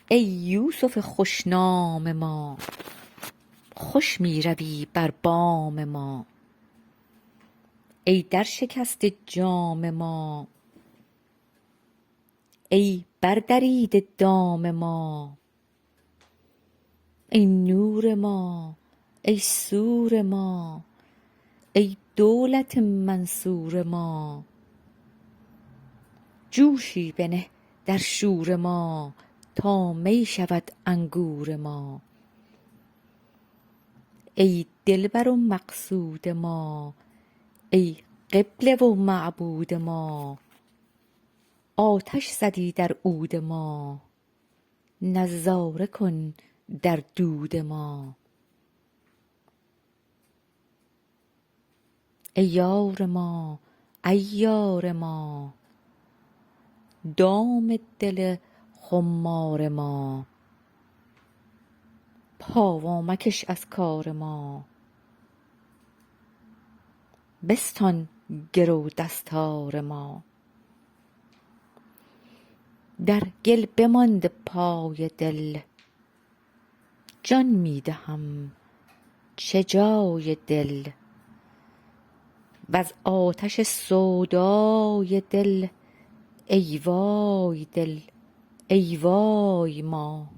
ای یوسف خوشنام ما، خوش می روی بر بام ما. ای در شکسته جام ما، ای بردریده دام ما. ای نور ما، ای سور ما، ای دولت منصور ما. جوشی بنه در شور ما، تا می شود انگور ما. ای دلبر و مقصود ما، ای قبله و معبود ما. آتش زدی در عود ما، نظاره کن در دود ما. ای یار ما، عیار ما، دام دل خمار ما. پا وامکش از کار ما، بستان گرو دستار ما. در گل بمانده پای دل، جان می دهم چه جای دل. وز آتش سودای دل، ای وای دل ای وای ما.